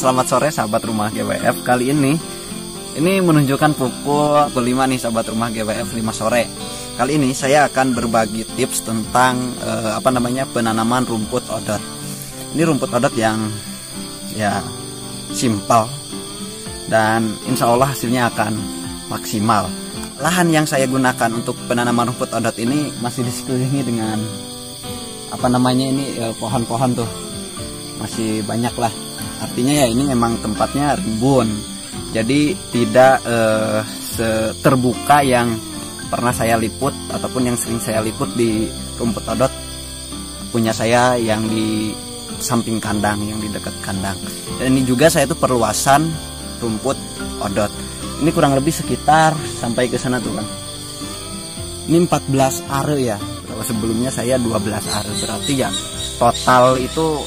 Selamat sore sahabat rumah GWF. Kali ini menunjukkan pukul 5 nih sahabat rumah GWF 5 sore. Kali ini saya akan berbagi tips tentang penanaman rumput odot. Ini rumput odot yang simpel dan insya Allah hasilnya akan maksimal. Lahan yang saya gunakan untuk penanaman rumput odot ini masih disekelilingi dengan pohon-pohon tuh. Masih banyak lah. Artinya ya ini memang tempatnya rimbun. Jadi tidak terbuka yang pernah saya liput ataupun yang sering saya liput di rumput odot punya saya yang di samping kandang, yang di dekat kandang. Dan ini juga saya tuh perluasan rumput odot. Ini kurang lebih sekitar sampai ke sana tuh kan. Ini 14 are ya. Sebelumnya saya 12 are, berarti ya total itu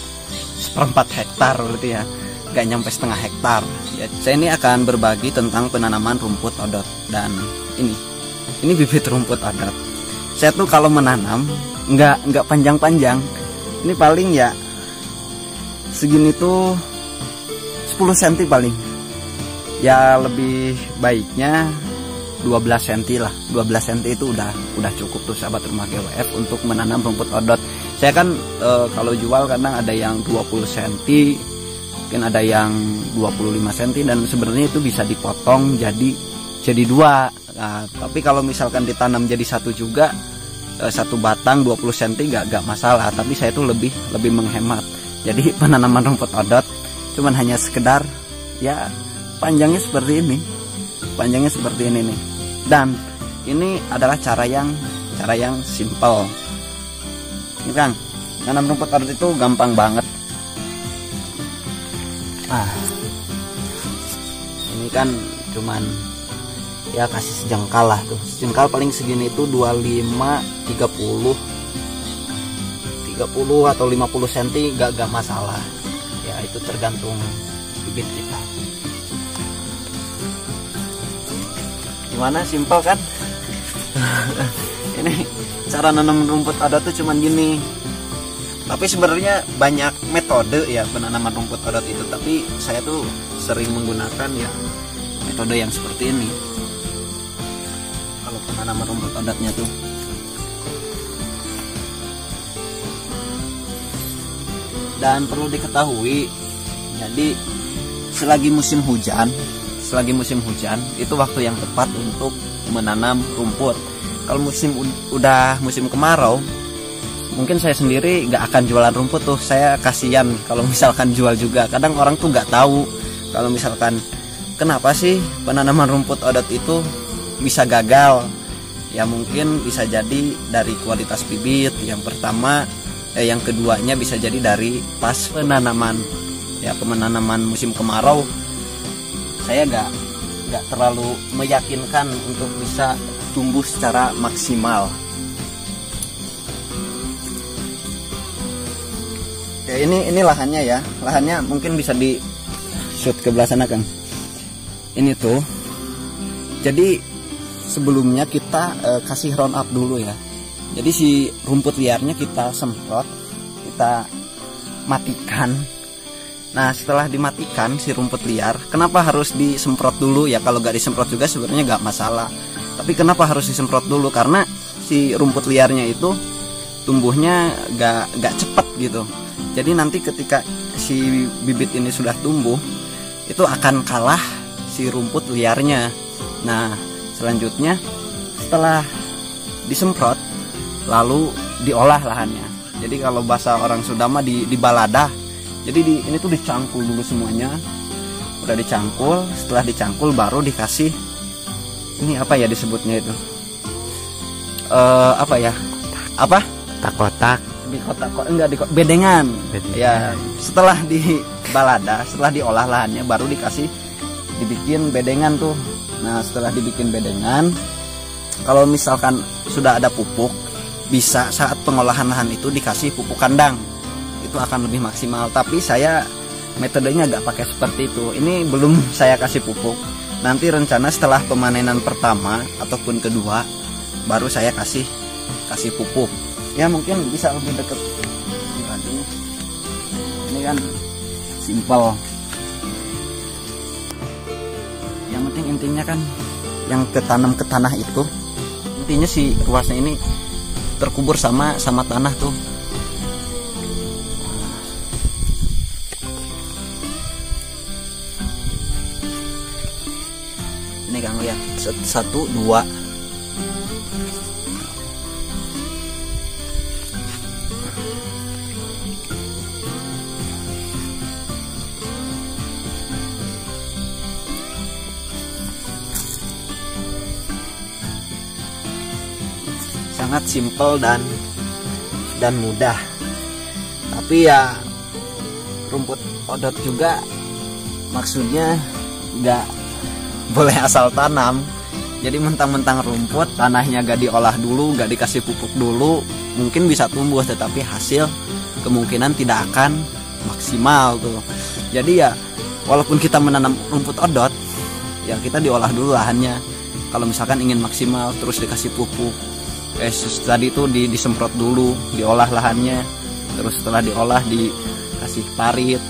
1/4 hektar berarti ya, nggak nyampe setengah hektar ya. Saya ini akan berbagi tentang penanaman rumput odot. Dan ini bibit rumput odot. Saya tuh kalau menanam nggak panjang-panjang, ini paling ya segini tuh 10 cm paling ya, lebih baiknya 12 cm lah. 12 cm itu udah cukup tuh sahabat rumah GWF untuk menanam rumput odot. Saya kan kalau jual kadang ada yang 20 cm, mungkin ada yang 25 cm, dan sebenarnya itu bisa dipotong jadi dua. Nah, tapi kalau misalkan ditanam jadi satu juga, satu batang 20 cm gak masalah. Tapi saya itu lebih menghemat. Jadi penanaman rumput odot cuman hanya sekedar ya panjangnya seperti ini. Panjangnya seperti ini nih. Dan ini adalah cara yang simple. Ini kan, nanam rumput odot itu gampang banget. Ini kan cuman ya kasih sejengkal lah tuh. Sejengkal paling segini itu 25, 30 atau 50 cm gak masalah. Ya itu tergantung bibit kita. Gimana, simpel kan? Ini cara nanam rumput odot tuh cuman gini. Tapi sebenarnya banyak metode ya penanaman rumput odot itu, tapi saya tuh sering menggunakan ya metode yang seperti ini. Kalau penanaman rumput odotnya tuh dan perlu diketahui, jadi selagi musim hujan itu waktu yang tepat untuk menanam rumput. Kalau udah musim kemarau, mungkin saya sendiri gak akan jualan rumput tuh. Saya kasihan kalau misalkan jual juga. Kadang orang tuh gak tahu kalau misalkan kenapa sih penanaman rumput odot itu bisa gagal. Ya mungkin bisa jadi dari kualitas bibit yang pertama, yang keduanya bisa jadi dari pas penanaman. Ya penanaman musim kemarau saya gak terlalu meyakinkan untuk bisa tumbuh secara maksimal. Ya ini lahannya ya. Lahannya mungkin bisa di shoot ke belah sana, Kang. Ini tuh. Jadi sebelumnya kita kasih round up dulu ya. Jadi si rumput liarnya kita semprot, kita matikan. Nah setelah dimatikan si rumput liar, kenapa harus disemprot dulu ya? Kalau gak disemprot juga sebenarnya gak masalah. Tapi kenapa harus disemprot dulu? Karena si rumput liarnya itu tumbuhnya gak cepet gitu. Jadi nanti ketika si bibit ini sudah tumbuh, itu akan kalah si rumput liarnya. Nah selanjutnya setelah disemprot, lalu diolah lahannya. Jadi kalau bahasa orang Sunda mah dibaladah. Jadi ini tuh dicangkul dulu semuanya. Udah dicangkul, setelah dicangkul baru dikasih ini apa ya disebutnya itu? Kotak. Di kotak enggak di bedengan. Ya, setelah dibalada, setelah diolah lahannya baru dibikin bedengan tuh. Nah, setelah dibikin bedengan, kalau misalkan sudah ada pupuk, bisa saat pengolahan lahan itu dikasih pupuk kandang. Itu akan lebih maksimal. Tapi saya metodenya agak pakai seperti itu. Ini belum saya kasih pupuk. Nanti rencana setelah pemanenan pertama ataupun kedua baru saya kasih pupuk. Ya mungkin bisa lebih dekat. Ini kan simpel. Yang penting intinya kan yang ketanam ke tanah itu, intinya si ruasnya ini terkubur sama tanah tuh. Ini Kang lihat 1, 2. Sangat simpel dan mudah. Tapi ya rumput odot juga maksudnya nggak boleh asal tanam. Jadi mentang-mentang rumput, tanahnya gak diolah dulu, gak dikasih pupuk dulu, mungkin bisa tumbuh, tetapi hasil kemungkinan tidak akan maksimal tuh. Jadi ya walaupun kita menanam rumput odot, ya kita diolah dulu lahannya. Kalau misalkan ingin maksimal, terus dikasih pupuk, tadi itu disemprot dulu, diolah lahannya, terus setelah diolah dikasih parit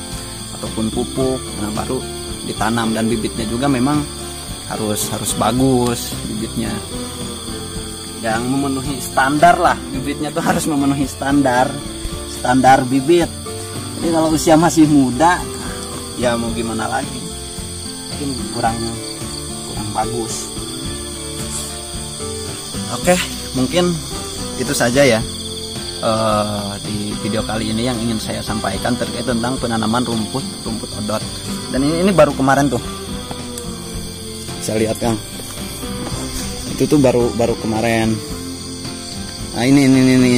ataupun pupuk, nah baru ditanam. Dan bibitnya juga memang harus bagus bibitnya, yang memenuhi standar lah. Bibitnya tuh harus memenuhi standar bibit. Jadi kalau usia masih muda, ya mau gimana lagi, mungkin kurang bagus. Oke, mungkin itu saja ya di video kali ini yang ingin saya sampaikan terkait tentang penanaman rumput odot. Dan ini baru kemarin tuh, saya lihat Kang, itu tuh baru kemarin. Nah ini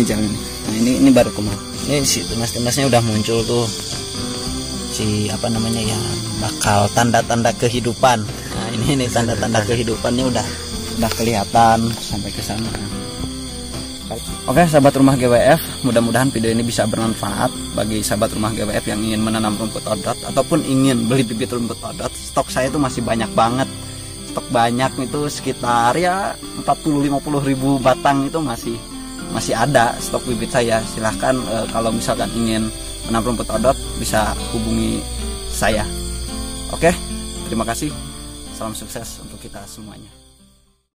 jangan, nah ini baru kemarin. Ini si tunas-tunasnya udah muncul tuh, si apa namanya ya, bakal tanda-tanda kehidupan. Nah ini tanda-tanda kehidupannya udah kelihatan sampai ke sana. Oke sahabat rumah GWF, mudah-mudahan video ini bisa bermanfaat bagi sahabat rumah GWF yang ingin menanam rumput odot ataupun ingin beli bibit rumput odot. Stok saya itu masih banyak banget. Stok banyak itu sekitar ya 40-50 ribu batang itu masih ada stok bibit saya. Silahkan kalau misalkan ingin menanam rumput odot bisa hubungi saya. Oke, terima kasih. Salam sukses untuk kita semuanya.